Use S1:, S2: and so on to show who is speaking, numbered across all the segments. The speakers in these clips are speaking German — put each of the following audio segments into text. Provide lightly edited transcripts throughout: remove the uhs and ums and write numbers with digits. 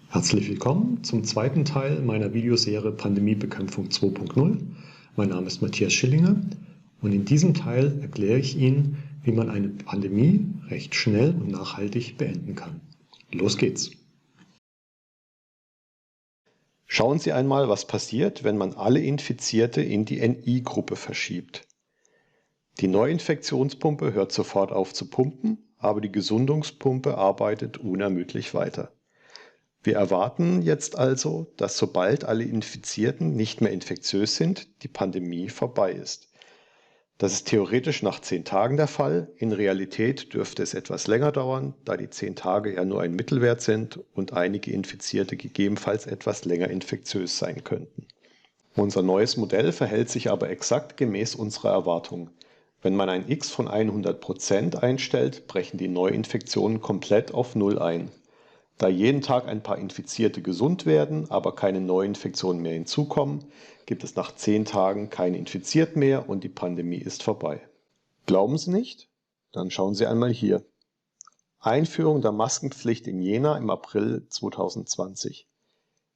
S1: Herzlich willkommen zum zweiten Teil meiner Videoserie Pandemiebekämpfung 2.0. Mein Name ist Matthias Schillinger und in diesem Teil erkläre ich Ihnen, wie man eine Pandemie recht schnell und nachhaltig beenden kann. Los geht's! Schauen Sie einmal, was passiert, wenn man alle Infizierte in die NI-Gruppe verschiebt. Die Neuinfektionspumpe hört sofort auf zu pumpen, aber die Gesundungspumpe arbeitet unermüdlich weiter. Wir erwarten jetzt also, dass sobald alle Infizierten nicht mehr infektiös sind, die Pandemie vorbei ist. Das ist theoretisch nach 10 Tagen der Fall. In Realität dürfte es etwas länger dauern, da die 10 Tage ja nur ein Mittelwert sind und einige Infizierte gegebenenfalls etwas länger infektiös sein könnten. Unser neues Modell verhält sich aber exakt gemäß unserer Erwartung. Wenn man ein X von 100% einstellt, brechen die Neuinfektionen komplett auf 0 ein. Da jeden Tag ein paar Infizierte gesund werden, aber keine Neuinfektionen mehr hinzukommen, gibt es nach 10 Tagen keine Infizierten mehr und die Pandemie ist vorbei. Glauben Sie nicht? Dann schauen Sie einmal hier. Einführung der Maskenpflicht in Jena im April 2020.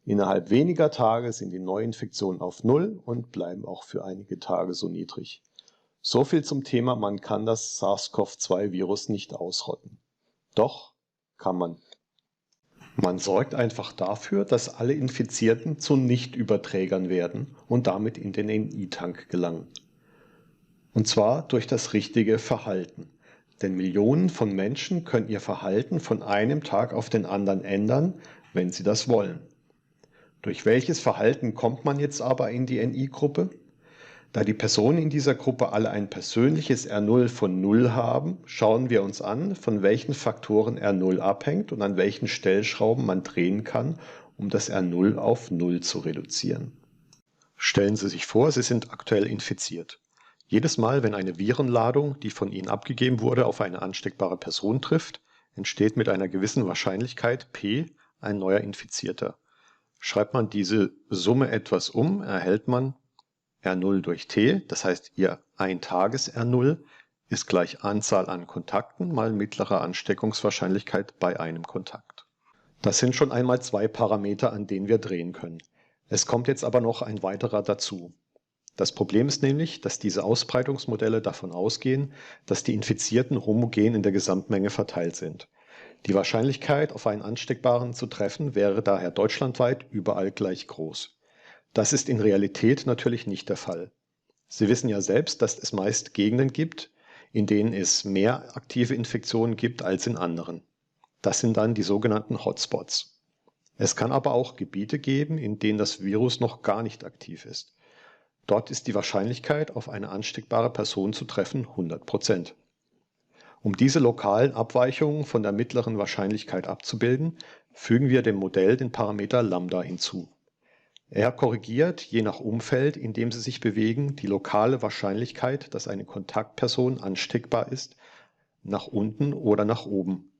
S1: Innerhalb weniger Tage sind die Neuinfektionen auf 0 und bleiben auch für einige Tage so niedrig. So viel zum Thema, man kann das SARS-CoV-2-Virus nicht ausrotten. Doch, kann man. Man sorgt einfach dafür, dass alle Infizierten zu Nichtüberträgern werden und damit in den NI-Tank gelangen. Und zwar durch das richtige Verhalten. Denn Millionen von Menschen können ihr Verhalten von einem Tag auf den anderen ändern, wenn sie das wollen. Durch welches Verhalten kommt man jetzt aber in die NI-Gruppe? Da die Personen in dieser Gruppe alle ein persönliches R0 von 0 haben, schauen wir uns an, von welchen Faktoren R0 abhängt und an welchen Stellschrauben man drehen kann, um das R0 auf 0 zu reduzieren. Stellen Sie sich vor, Sie sind aktuell infiziert. Jedes Mal, wenn eine Virenladung, die von Ihnen abgegeben wurde, auf eine ansteckbare Person trifft, entsteht mit einer gewissen Wahrscheinlichkeit P ein neuer Infizierter. Schreibt man diese Summe etwas um, erhält man R0 durch T, das heißt Ihr Eintages-R0 ist gleich Anzahl an Kontakten mal mittlere Ansteckungswahrscheinlichkeit bei einem Kontakt. Das sind schon einmal 2 Parameter, an denen wir drehen können. Es kommt jetzt aber noch ein weiterer dazu. Das Problem ist nämlich, dass diese Ausbreitungsmodelle davon ausgehen, dass die Infizierten homogen in der Gesamtmenge verteilt sind. Die Wahrscheinlichkeit, auf einen Ansteckbaren zu treffen, wäre daher deutschlandweit überall gleich groß. Das ist in Realität natürlich nicht der Fall. Sie wissen ja selbst, dass es meist Gegenden gibt, in denen es mehr aktive Infektionen gibt als in anderen. Das sind dann die sogenannten Hotspots. Es kann aber auch Gebiete geben, in denen das Virus noch gar nicht aktiv ist. Dort ist die Wahrscheinlichkeit, auf eine ansteckbare Person zu treffen, 100%. Um diese lokalen Abweichungen von der mittleren Wahrscheinlichkeit abzubilden, fügen wir dem Modell den Parameter Lambda hinzu. Er korrigiert, je nach Umfeld, in dem Sie sich bewegen, die lokale Wahrscheinlichkeit, dass eine Kontaktperson ansteckbar ist, nach unten oder nach oben.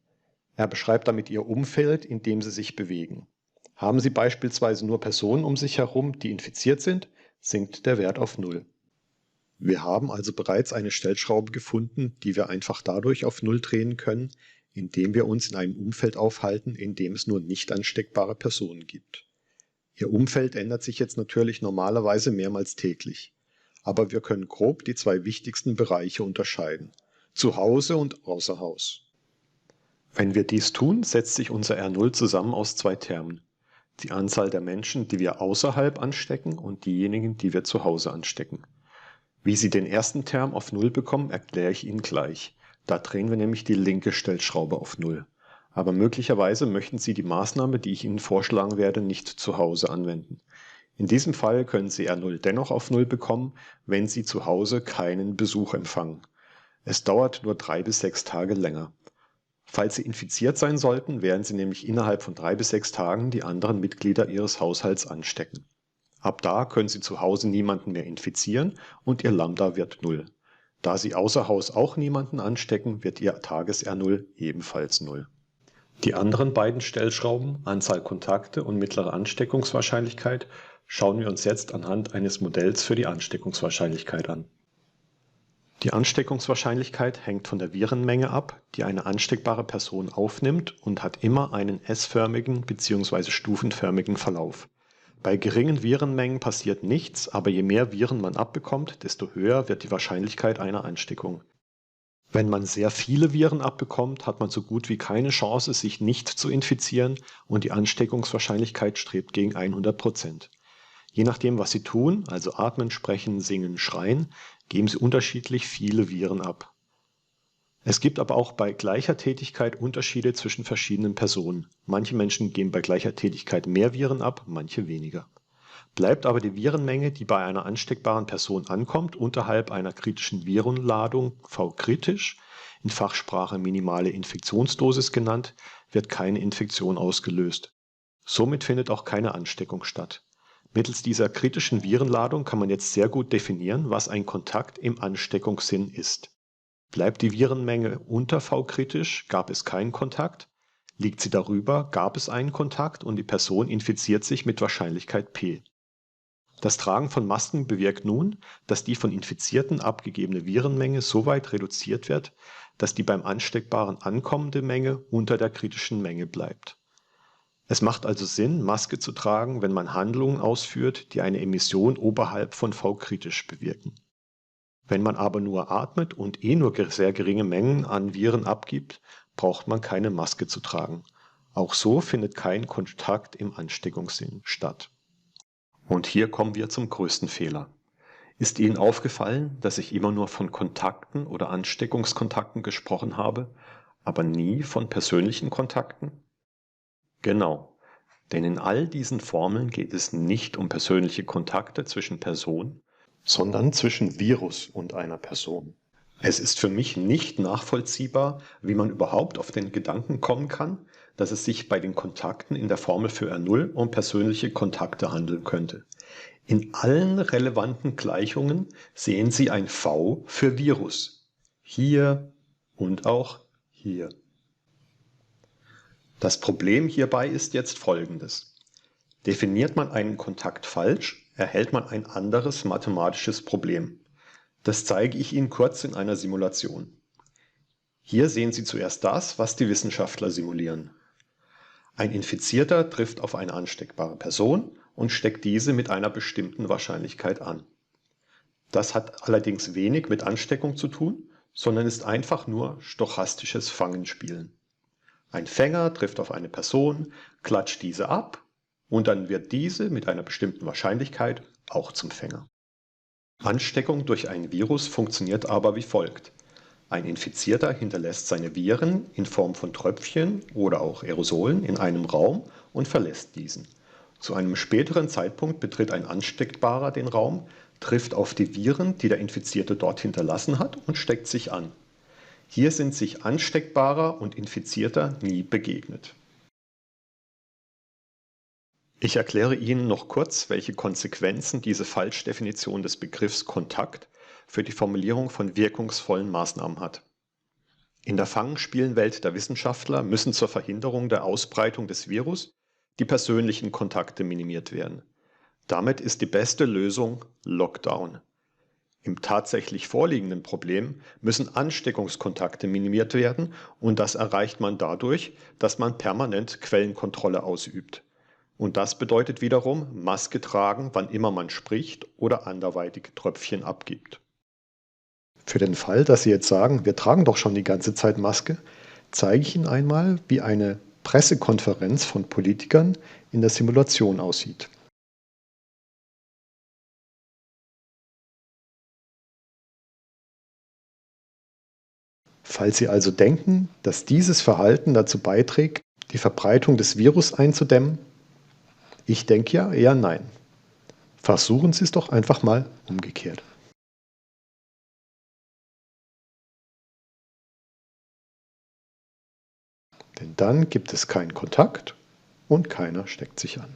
S1: Er beschreibt damit Ihr Umfeld, in dem Sie sich bewegen. Haben Sie beispielsweise nur Personen um sich herum, die infiziert sind, sinkt der Wert auf 0. Wir haben also bereits eine Stellschraube gefunden, die wir einfach dadurch auf 0 drehen können, indem wir uns in einem Umfeld aufhalten, in dem es nur nicht ansteckbare Personen gibt. Ihr Umfeld ändert sich jetzt natürlich normalerweise mehrmals täglich, aber wir können grob die 2 wichtigsten Bereiche unterscheiden: zu Hause und außer Haus. Wenn wir dies tun, setzt sich unser R0 zusammen aus 2 Termen: die Anzahl der Menschen, die wir außerhalb anstecken, und diejenigen, die wir zu Hause anstecken. Wie Sie den ersten Term auf 0 bekommen, erkläre ich Ihnen gleich. Da drehen wir nämlich die linke Stellschraube auf 0. Aber möglicherweise möchten Sie die Maßnahme, die ich Ihnen vorschlagen werde, nicht zu Hause anwenden. In diesem Fall können Sie R0 dennoch auf 0 bekommen, wenn Sie zu Hause keinen Besuch empfangen. Es dauert nur 3 bis 6 Tage länger. Falls Sie infiziert sein sollten, werden Sie nämlich innerhalb von 3 bis 6 Tagen die anderen Mitglieder Ihres Haushalts anstecken. Ab da können Sie zu Hause niemanden mehr infizieren und Ihr Lambda wird 0. Da Sie außer Haus auch niemanden anstecken, wird Ihr Tages-R0 ebenfalls 0. Die anderen beiden Stellschrauben, Anzahl Kontakte und mittlere Ansteckungswahrscheinlichkeit, schauen wir uns jetzt anhand eines Modells für die Ansteckungswahrscheinlichkeit an. Die Ansteckungswahrscheinlichkeit hängt von der Virenmenge ab, die eine ansteckbare Person aufnimmt und hat immer einen S-förmigen bzw. stufenförmigen Verlauf. Bei geringen Virenmengen passiert nichts, aber je mehr Viren man abbekommt, desto höher wird die Wahrscheinlichkeit einer Ansteckung. Wenn man sehr viele Viren abbekommt, hat man so gut wie keine Chance, sich nicht zu infizieren und die Ansteckungswahrscheinlichkeit strebt gegen 100%. Je nachdem, was Sie tun, also atmen, sprechen, singen, schreien, geben Sie unterschiedlich viele Viren ab. Es gibt aber auch bei gleicher Tätigkeit Unterschiede zwischen verschiedenen Personen. Manche Menschen geben bei gleicher Tätigkeit mehr Viren ab, manche weniger. Bleibt aber die Virenmenge, die bei einer ansteckbaren Person ankommt, unterhalb einer kritischen Virenladung, V-kritisch, in Fachsprache minimale Infektionsdosis genannt, wird keine Infektion ausgelöst. Somit findet auch keine Ansteckung statt. Mittels dieser kritischen Virenladung kann man jetzt sehr gut definieren, was ein Kontakt im Ansteckungssinn ist. Bleibt die Virenmenge unter V-kritisch, gab es keinen Kontakt. Liegt sie darüber, gab es einen Kontakt und die Person infiziert sich mit Wahrscheinlichkeit P. Das Tragen von Masken bewirkt nun, dass die von Infizierten abgegebene Virenmenge so weit reduziert wird, dass die beim Ansteckbaren ankommende Menge unter der kritischen Menge bleibt. Es macht also Sinn, Maske zu tragen, wenn man Handlungen ausführt, die eine Emission oberhalb von V-kritisch bewirken. Wenn man aber nur atmet und nur sehr geringe Mengen an Viren abgibt, braucht man keine Maske zu tragen. Auch so findet kein Kontakt im Ansteckungssinn statt. Und hier kommen wir zum größten Fehler. Ist Ihnen aufgefallen, dass ich immer nur von Kontakten oder Ansteckungskontakten gesprochen habe, aber nie von persönlichen Kontakten? Genau, denn in all diesen Formeln geht es nicht um persönliche Kontakte zwischen Personen, sondern zwischen Virus und einer Person. Es ist für mich nicht nachvollziehbar, wie man überhaupt auf den Gedanken kommen kann, dass es sich bei den Kontakten in der Formel für R0 um persönliche Kontakte handeln könnte. In allen relevanten Gleichungen sehen Sie ein V für Virus. Hier und auch hier. Das Problem hierbei ist jetzt folgendes. Definiert man einen Kontakt falsch, erhält man ein anderes mathematisches Problem. Das zeige ich Ihnen kurz in einer Simulation. Hier sehen Sie zuerst das, was die Wissenschaftler simulieren. Ein Infizierter trifft auf eine ansteckbare Person und steckt diese mit einer bestimmten Wahrscheinlichkeit an. Das hat allerdings wenig mit Ansteckung zu tun, sondern ist einfach nur stochastisches Fangenspielen. Ein Fänger trifft auf eine Person, klatscht diese ab und dann wird diese mit einer bestimmten Wahrscheinlichkeit auch zum Fänger. Ansteckung durch ein Virus funktioniert aber wie folgt. Ein Infizierter hinterlässt seine Viren in Form von Tröpfchen oder auch Aerosolen in einem Raum und verlässt diesen. Zu einem späteren Zeitpunkt betritt ein Ansteckbarer den Raum, trifft auf die Viren, die der Infizierte dort hinterlassen hat und steckt sich an. Hier sind sich Ansteckbarer und Infizierter nie begegnet. Ich erkläre Ihnen noch kurz, welche Konsequenzen diese Falschdefinition des Begriffs Kontakt für die Formulierung von wirkungsvollen Maßnahmen hat. In der Fangspielenwelt der Wissenschaftler müssen zur Verhinderung der Ausbreitung des Virus die persönlichen Kontakte minimiert werden. Damit ist die beste Lösung Lockdown. Im tatsächlich vorliegenden Problem müssen Ansteckungskontakte minimiert werden und das erreicht man dadurch, dass man permanent Quellenkontrolle ausübt. Und das bedeutet wiederum Maske tragen, wann immer man spricht oder anderweitig Tröpfchen abgibt. Für den Fall, dass Sie jetzt sagen, wir tragen doch schon die ganze Zeit Maske, zeige ich Ihnen einmal, wie eine Pressekonferenz von Politikern in der Simulation aussieht. Falls Sie also denken, dass dieses Verhalten dazu beiträgt, die Verbreitung des Virus einzudämmen, ich denke ja eher nein. Versuchen Sie es doch einfach mal umgekehrt. Denn dann gibt es keinen Kontakt und keiner steckt sich an.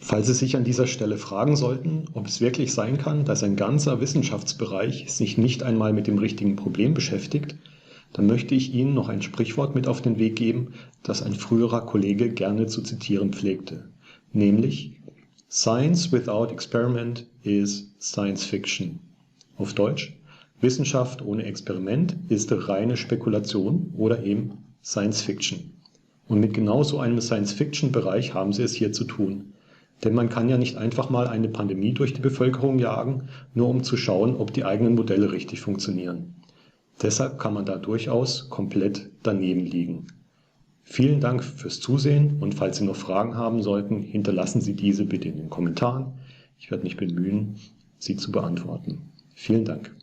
S1: Falls Sie sich an dieser Stelle fragen sollten, ob es wirklich sein kann, dass ein ganzer Wissenschaftsbereich sich nicht einmal mit dem richtigen Problem beschäftigt, dann möchte ich Ihnen noch ein Sprichwort mit auf den Weg geben, das ein früherer Kollege gerne zu zitieren pflegte, nämlich Science without experiment is science fiction. Auf Deutsch: Wissenschaft ohne Experiment ist reine Spekulation oder eben Science Fiction. Und mit genau so einem Science-Fiction-Bereich haben Sie es hier zu tun. Denn man kann ja nicht einfach mal eine Pandemie durch die Bevölkerung jagen, nur um zu schauen, ob die eigenen Modelle richtig funktionieren. Deshalb kann man da durchaus komplett daneben liegen. Vielen Dank fürs Zusehen und falls Sie noch Fragen haben sollten, hinterlassen Sie diese bitte in den Kommentaren. Ich werde mich bemühen, sie zu beantworten. Vielen Dank.